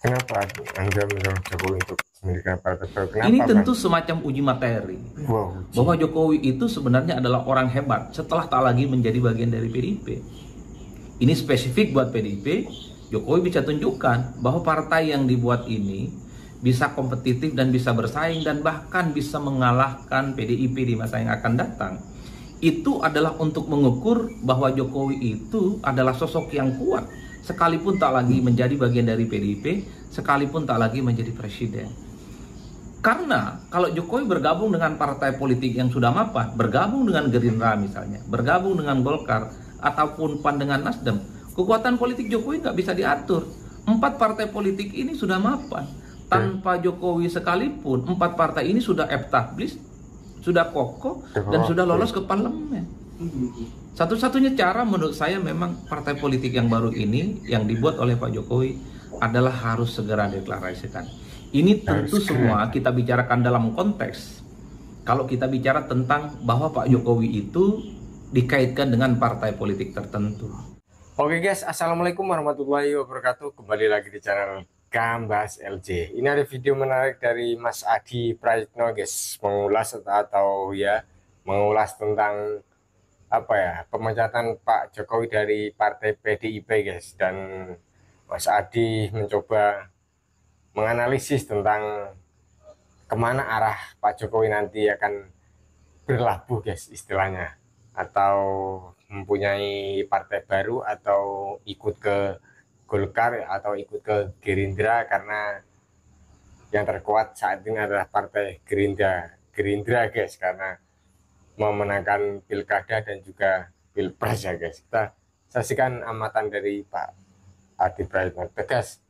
Kenapa Anda mendorong Jokowi untuk mendirikan partai baru? Ini Kenapa, tentu Bang? semacam uji materi Wow, bahwa Jokowi itu sebenarnya adalah orang hebat setelah tak lagi menjadi bagian dari PDIP. Ini spesifik buat PDIP. Jokowi bisa tunjukkan bahwa partai yang dibuat ini bisa kompetitif dan bisa bersaing dan bahkan bisa mengalahkan PDIP di masa yang akan datang. Itu adalah untuk mengukur bahwa Jokowi itu adalah sosok yang kuat sekalipun tak lagi menjadi bagian dari PDIP, sekalipun tak lagi menjadi presiden. Karena kalau Jokowi bergabung dengan partai politik yang sudah mapan, bergabung dengan Gerindra misalnya, bergabung dengan Golkar, ataupun PAN dengan Nasdem, kekuatan politik Jokowi nggak bisa diatur. 4 partai politik ini sudah mapan. Tanpa Jokowi sekalipun, 4 partai ini sudah established, sudah kokoh, dan sudah lolos ke parlemen. Satu-satunya cara menurut saya memang partai politik yang baru ini, yang dibuat oleh Pak Jokowi, adalah harus segera deklarasikan. Ini tentu semua kita bicarakan dalam konteks kalau kita bicara tentang bahwa Pak Jokowi itu dikaitkan dengan partai politik tertentu. Oke guys, assalamualaikum warahmatullahi wabarakatuh. Kembali lagi di channel Gambas LJ. Ini ada video menarik dari Mas Adi Prayitno guys, mengulas tentang pemecatan Pak Jokowi dari partai PDIP guys. Dan Mas Adi mencoba menganalisis tentang kemana arah Pak Jokowi nanti akan berlabuh guys istilahnya, atau mempunyai partai baru, atau ikut ke Golkar, atau ikut ke Gerindra, karena yang terkuat saat ini adalah partai Gerindra guys, karena memenangkan pilkada dan juga pilpres ya guys. Kita saksikan amatan dari Pak Adi Prayitno. Tegas,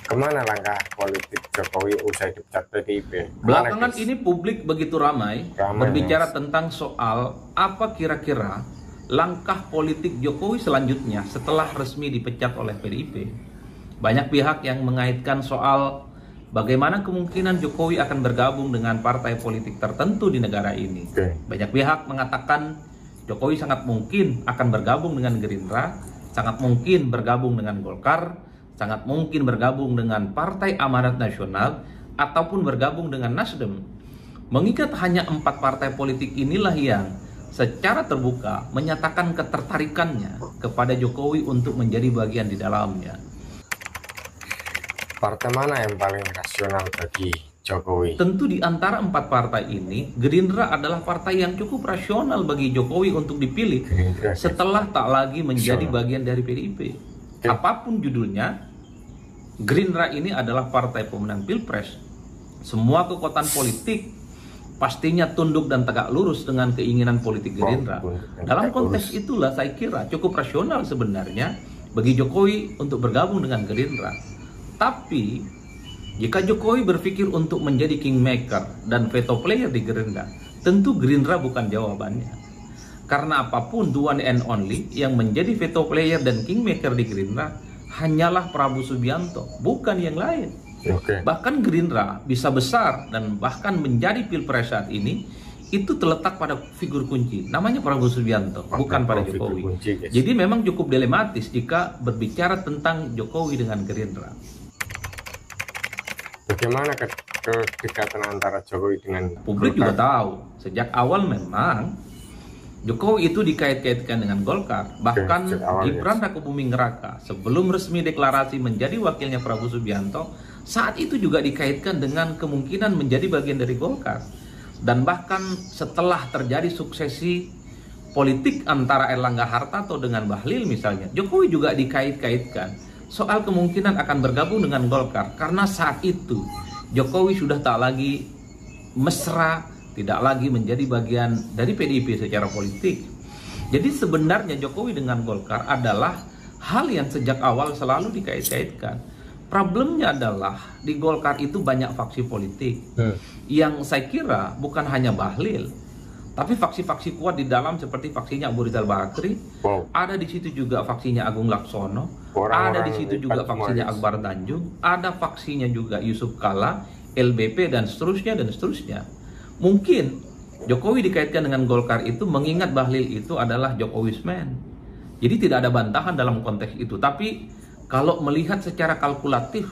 kemana langkah politik Jokowi usai dipecat PDIP? Belakangan ini publik begitu ramai berbicara tentang soal apa kira-kira langkah politik Jokowi selanjutnya setelah resmi dipecat oleh PDIP. Banyak pihak yang mengaitkan soal bagaimana kemungkinan Jokowi akan bergabung dengan partai politik tertentu di negara ini. Banyak pihak mengatakan Jokowi sangat mungkin akan bergabung dengan Gerindra, sangat mungkin bergabung dengan Golkar, sangat mungkin bergabung dengan Partai Amanat Nasional, ataupun bergabung dengan Nasdem. Mengingat hanya 4 partai politik inilah yang secara terbuka menyatakan ketertarikannya kepada Jokowi untuk menjadi bagian di dalamnya. Partai mana yang paling rasional bagi Jokowi? Tentu di antara 4 partai ini, Gerindra adalah partai yang cukup rasional bagi Jokowi untuk dipilih setelah tak lagi menjadi bagian dari PDIP. Apapun judulnya, Gerindra ini adalah partai pemenang pilpres. Semua kekuatan politik pastinya tunduk dan tegak lurus dengan keinginan politik Gerindra. Dalam konteks itulah saya kira cukup rasional sebenarnya bagi Jokowi untuk bergabung dengan Gerindra. Tapi jika Jokowi berpikir untuk menjadi kingmaker dan veto player di Gerindra, tentu Gerindra bukan jawabannya. Karena apapun, the one and only yang menjadi veto player dan kingmaker di Gerindra hanyalah Prabowo Subianto, bukan yang lain. Bahkan Gerindra bisa besar dan bahkan menjadi pilpres saat ini itu terletak pada figur kunci, namanya Prabowo Subianto, bukan pada Jokowi. Jadi memang cukup dilematis jika berbicara tentang Jokowi dengan Gerindra. Bagaimana kedekatan antara Jokowi dengan publik juga tahu sejak awal memang Jokowi itu dikait-kaitkan dengan Golkar. Bahkan Gibran Rakebuming Raka sebelum resmi deklarasi menjadi wakilnya Prabowo Subianto, saat itu juga dikaitkan dengan kemungkinan menjadi bagian dari Golkar. Dan bahkan setelah terjadi suksesi politik antara Erlangga Hartarto dengan Bahlil misalnya, Jokowi juga dikait-kaitkan soal kemungkinan akan bergabung dengan Golkar. Karena saat itu Jokowi sudah tak lagi mesra, tidak lagi menjadi bagian dari PDIP secara politik. Jadi sebenarnya Jokowi dengan Golkar adalah hal yang sejak awal selalu dikait-kaitkan. Problemnya adalah di Golkar itu banyak faksi politik yang saya kira bukan hanya Bahlil, tapi faksi-faksi kuat di dalam seperti faksinya Abu Rizal Bakri, ada di situ juga faksinya Agung Laksono, ada di situ juga faksinya Akbar Tanjung, ada faksinya juga Yusuf Kala, LBP dan seterusnya dan seterusnya. Mungkin Jokowi dikaitkan dengan Golkar itu mengingat Bahlil itu adalah Jokowisman. Jadi tidak ada bantahan dalam konteks itu. Tapi Kalau melihat secara kalkulatif,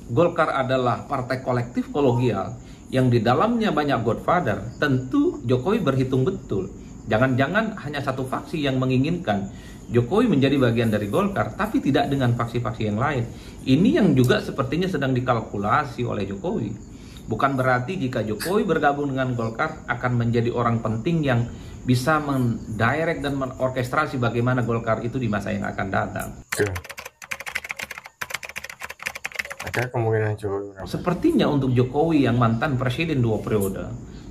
Golkar adalah partai kolektif kolegial yang di dalamnya banyak godfather, tentu Jokowi berhitung betul. Jangan-jangan hanya satu faksi yang menginginkan Jokowi menjadi bagian dari Golkar, tapi tidak dengan faksi-faksi yang lain. Ini yang juga sepertinya sedang dikalkulasi oleh Jokowi. Bukan berarti jika Jokowi bergabung dengan Golkar akan menjadi orang penting yang bisa mendirect dan mengorkestrasi bagaimana Golkar itu di masa yang akan datang. Ada kemungkinan Jokowi. Sepertinya untuk Jokowi yang mantan presiden 2 periode,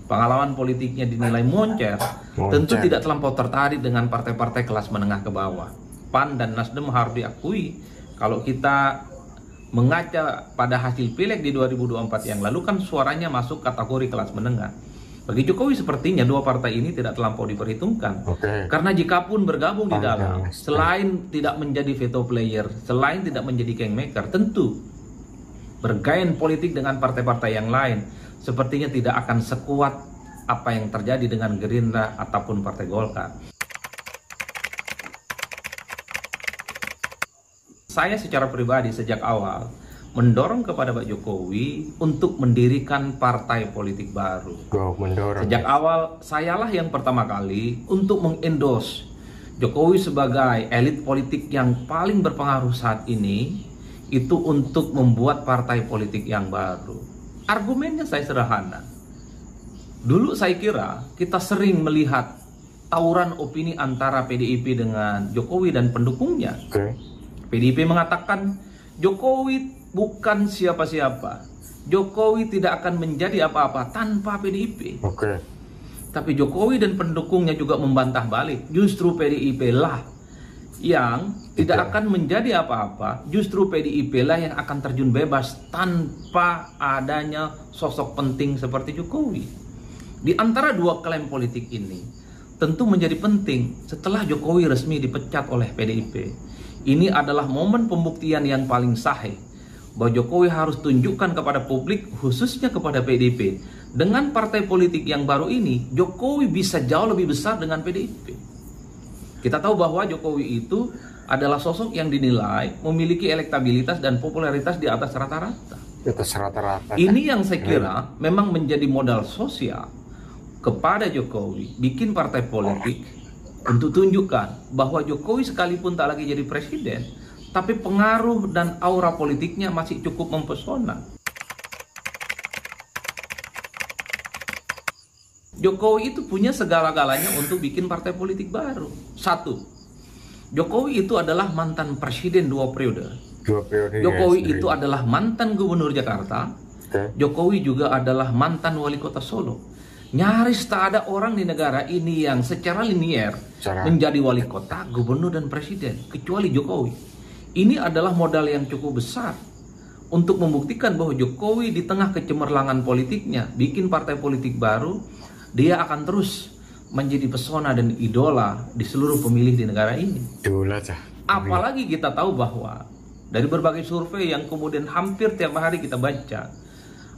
pengalaman politiknya dinilai moncer, tentu tidak terlampau tertarik dengan partai-partai kelas menengah ke bawah. PAN dan Nasdem harus diakui, kalau kita mengaca pada hasil pileg di 2024 yang lalu kan suaranya masuk kategori kelas menengah. Bagi Jokowi sepertinya dua partai ini tidak terlampau diperhitungkan. Karena jikapun bergabung di dalam, selain tidak menjadi veto player, selain tidak menjadi kingmaker, tentu bergain politik dengan partai-partai yang lain sepertinya tidak akan sekuat apa yang terjadi dengan Gerindra ataupun Partai Golkar. Saya secara pribadi sejak awal mendorong kepada Pak Jokowi untuk mendirikan partai politik baru. Sejak awal sayalah yang pertama kali untuk mengendorse Jokowi sebagai elit politik yang paling berpengaruh saat ini, itu untuk membuat partai politik yang baru. Argumennya saya sederhana. Dulu saya kira kita sering melihat tawuran opini antara PDIP dengan Jokowi dan pendukungnya. PDIP mengatakan Jokowi bukan siapa-siapa. Jokowi tidak akan menjadi apa-apa tanpa PDIP. Tapi Jokowi dan pendukungnya juga membantah balik. Justru PDIP lah yang tidak akan menjadi apa-apa, justru PDIP lah yang akan terjun bebas tanpa adanya sosok penting seperti Jokowi. Di antara dua klaim politik ini, tentu menjadi penting setelah Jokowi resmi dipecat oleh PDIP. Ini adalah momen pembuktian yang paling sahih bahwa Jokowi harus tunjukkan kepada publik, khususnya kepada PDIP, dengan partai politik yang baru ini, Jokowi bisa jauh lebih besar dengan PDIP. Kita tahu bahwa Jokowi itu adalah sosok yang dinilai memiliki elektabilitas dan popularitas di atas rata-rata. Ini yang saya kira memang menjadi modal sosial kepada Jokowi, bikin partai politik untuk tunjukkan bahwa Jokowi sekalipun tak lagi jadi presiden, tapi pengaruh dan aura politiknya masih cukup mempesona. Jokowi itu punya segala-galanya untuk bikin partai politik baru. Satu, Jokowi itu adalah mantan presiden 2 periode. Jokowi itu adalah mantan gubernur Jakarta. Jokowi juga adalah mantan wali kota Solo. Nyaris tak ada orang di negara ini yang secara linier menjadi wali kota, gubernur, dan presiden, kecuali Jokowi. Ini adalah modal yang cukup besar untuk membuktikan bahwa Jokowi di tengah kecemerlangan politiknya, bikin partai politik baru, dia akan terus menjadi pesona dan idola di seluruh pemilih di negara ini. Apalagi kita tahu bahwa dari berbagai survei yang kemudian hampir tiap hari kita baca,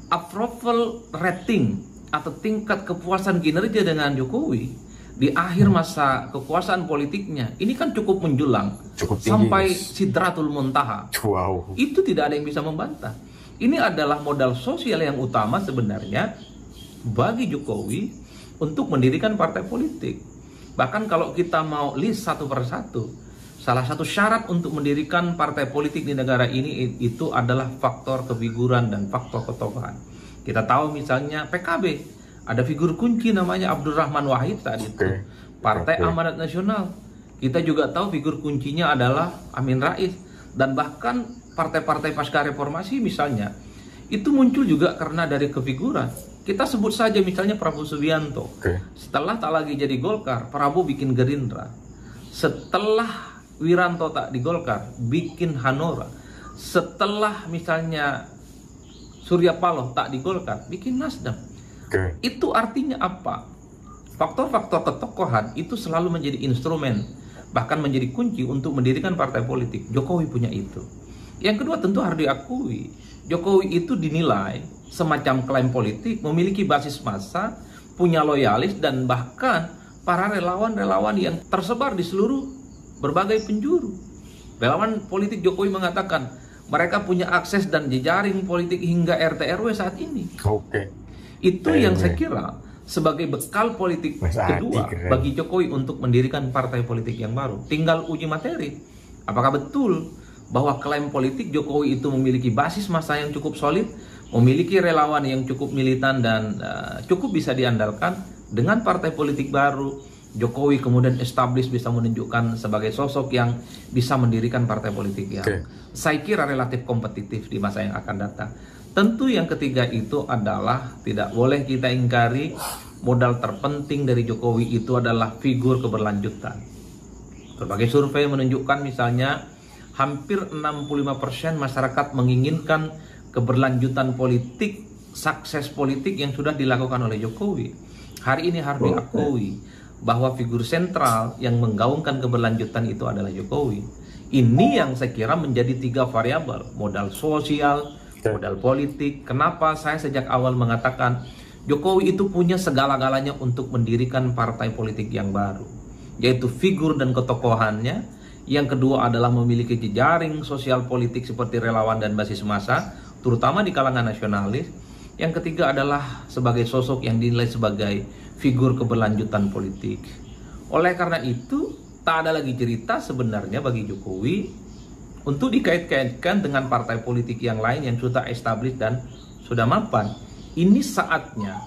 approval rating atau tingkat kepuasan kinerja dengan Jokowi di akhir masa kekuasaan politiknya ini kan cukup menjulang, sampai sidratul muntaha. Itu tidak ada yang bisa membantah. Ini adalah modal sosial yang utama sebenarnya bagi Jokowi untuk mendirikan partai politik. Bahkan kalau kita mau list satu persatu, salah satu syarat untuk mendirikan partai politik di negara ini itu adalah faktor kefiguran dan faktor ketokohan. Kita tahu misalnya PKB, ada figur kunci namanya Abdurrahman Wahid saat itu. Partai Amanat Nasional, kita juga tahu figur kuncinya adalah Amin Rais. Dan bahkan partai-partai pasca reformasi misalnya, itu muncul juga karena dari kefiguran. Kita sebut saja misalnya Prabowo Subianto. Setelah tak lagi jadi Golkar, Prabowo bikin Gerindra. Setelah Wiranto tak di Golkar, bikin Hanora. Setelah misalnya Surya Paloh tak di Golkar, bikin Nasdem. Itu artinya apa? Faktor-faktor ketokohan itu selalu menjadi instrumen, bahkan menjadi kunci untuk mendirikan partai politik. Jokowi punya itu. Yang kedua tentu harus diakui, Jokowi itu dinilai semacam klaim politik, memiliki basis massa, punya loyalis, dan bahkan para relawan-relawan yang tersebar di seluruh berbagai penjuru. Relawan politik Jokowi mengatakan mereka punya akses dan jejaring politik hingga RT RW saat ini. Oke. Itu yang saya kira sebagai bekal politik kedua bagi Jokowi untuk mendirikan partai politik yang baru. Tinggal uji materi. Apakah betul bahwa klaim politik Jokowi itu memiliki basis massa yang cukup solid, memiliki relawan yang cukup militan dan cukup bisa diandalkan. Dengan partai politik baru, Jokowi kemudian establish bisa menunjukkan sebagai sosok yang bisa mendirikan partai politik yang saya kira relatif kompetitif di masa yang akan datang. Tentu yang ketiga itu adalah tidak boleh kita ingkari, modal terpenting dari Jokowi itu adalah figur keberlanjutan. Berbagai survei menunjukkan misalnya hampir 65% masyarakat menginginkan keberlanjutan politik, sukses politik yang sudah dilakukan oleh Jokowi. Hari ini harus diakui bahwa figur sentral yang menggaungkan keberlanjutan itu adalah Jokowi. Ini yang saya kira menjadi 3 variabel, modal sosial, modal politik. Kenapa saya sejak awal mengatakan Jokowi itu punya segala-galanya untuk mendirikan partai politik yang baru, yaitu figur dan ketokohannya. Yang kedua adalah memiliki jejaring sosial politik seperti relawan dan basis massa, terutama di kalangan nasionalis. Yang ketiga adalah sebagai sosok yang dinilai sebagai figur keberlanjutan politik. Oleh karena itu, tak ada lagi cerita sebenarnya bagi Jokowi untuk dikait-kaitkan dengan partai politik yang lain yang sudah established dan sudah mapan. Ini saatnya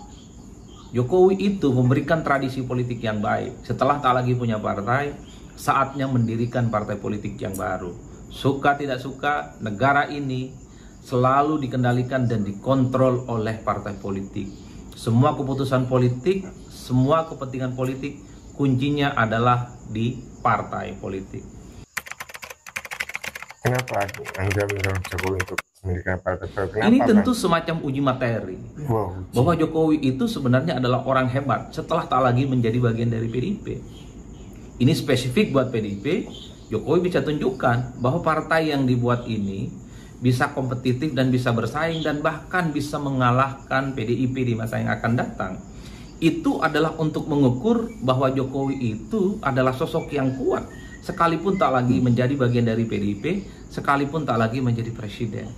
Jokowi itu memberikan tradisi politik yang baik. Setelah tak lagi punya partai, saatnya mendirikan partai politik yang baru. Suka tidak suka, negara ini selalu dikendalikan dan dikontrol oleh partai politik. Semua keputusan politik, semua kepentingan politik, kuncinya adalah di partai politik. Kenapa Anda mendorong Jokowi untuk mendirikan partai baru? Ini tentu semacam uji materi. Bahwa Jokowi itu sebenarnya adalah orang hebat setelah tak lagi menjadi bagian dari PDIP. Ini spesifik buat PDIP. Jokowi bisa tunjukkan bahwa partai yang dibuat ini bisa kompetitif dan bisa bersaing dan bahkan bisa mengalahkan PDIP di masa yang akan datang. Itu adalah untuk mengukur bahwa Jokowi itu adalah sosok yang kuat sekalipun tak lagi menjadi bagian dari PDIP, sekalipun tak lagi menjadi presiden.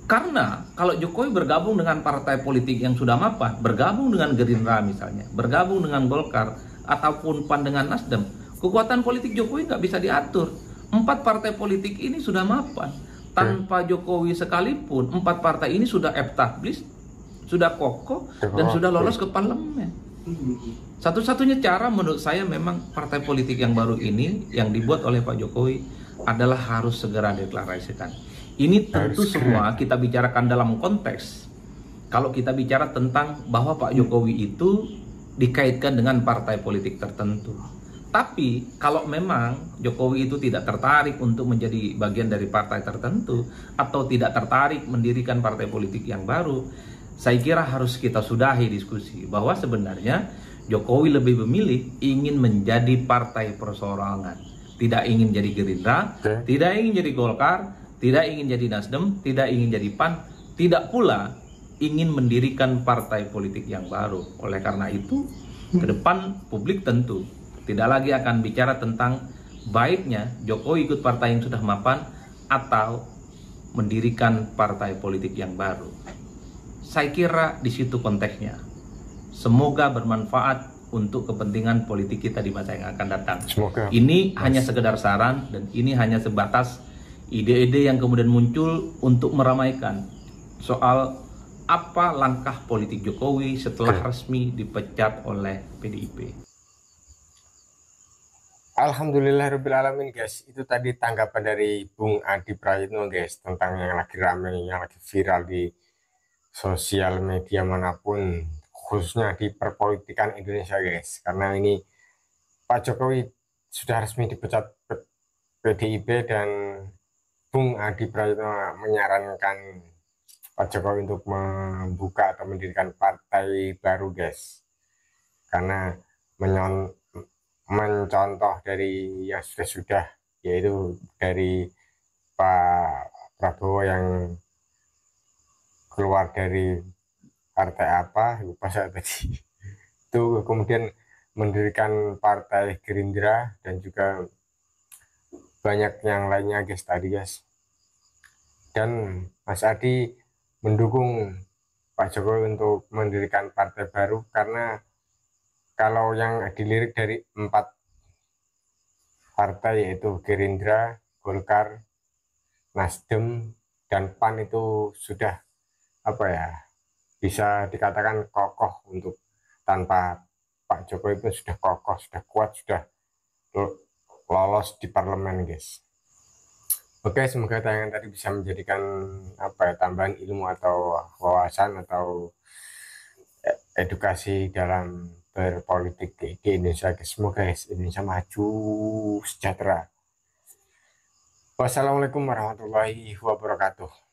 Karena kalau Jokowi bergabung dengan partai politik yang sudah mapan, bergabung dengan Gerindra misalnya, bergabung dengan Golkar ataupun PAN dengan Nasdem, kekuatan politik Jokowi nggak bisa diatur. 4 partai politik ini sudah mapan. Tanpa Jokowi sekalipun, 4 partai ini sudah established, sudah kokoh, dan sudah lolos ke parlemen. Satu-satunya cara menurut saya memang partai politik yang baru ini, yang dibuat oleh Pak Jokowi, adalah harus segera deklarasikan. Ini tentu semua kita bicarakan dalam konteks, kalau kita bicara tentang bahwa Pak Jokowi itu dikaitkan dengan partai politik tertentu. Tapi kalau memang Jokowi itu tidak tertarik untuk menjadi bagian dari partai tertentu atau tidak tertarik mendirikan partai politik yang baru, saya kira harus kita sudahi diskusi bahwa sebenarnya Jokowi lebih memilih ingin menjadi partai perseorangan, tidak ingin jadi Gerindra, tidak ingin jadi Golkar, tidak ingin jadi Nasdem, tidak ingin jadi PAN, tidak pula ingin mendirikan partai politik yang baru. Oleh karena itu, ke depan publik tentu tidak lagi akan bicara tentang baiknya Jokowi ikut partai yang sudah mapan atau mendirikan partai politik yang baru. Saya kira di situ konteksnya. Semoga bermanfaat untuk kepentingan politik kita di masa yang akan datang. Semoga. Ini hanya sekedar saran dan ini hanya sebatas ide-ide yang kemudian muncul untuk meramaikan soal apa langkah politik Jokowi setelah resmi dipecat oleh PDIP. Alhamdulillahirrahmanirrahim guys, itu tadi tanggapan dari Bung Adi Prayitno guys, tentang yang lagi ramai, yang lagi viral di sosial media manapun, khususnya di perpolitikan Indonesia guys. Karena ini Pak Jokowi sudah resmi dipecat PDIP dan Bung Adi Prayitno menyarankan Pak Jokowi untuk membuka atau mendirikan partai baru guys. Karena mencontoh dari yang sudah yaitu dari Pak Prabowo yang keluar dari partai apa lupa saya tadi itu, kemudian mendirikan partai Gerindra dan juga banyak yang lainnya guys tadi guys. Dan Mas Adi mendukung Pak Jokowi untuk mendirikan partai baru, karena kalau yang dilirik dari 4 partai yaitu Gerindra, Golkar, Nasdem, dan PAN itu sudah bisa dikatakan kokoh, untuk tanpa Pak Jokowi pun sudah kokoh, sudah kuat, sudah lolos di parlemen guys. Oke, semoga tayangan tadi bisa menjadikan tambahan ilmu atau wawasan atau edukasi dalam berpolitik di Indonesia guys. Semoga Indonesia maju sejahtera. Wassalamualaikum warahmatullahi wabarakatuh.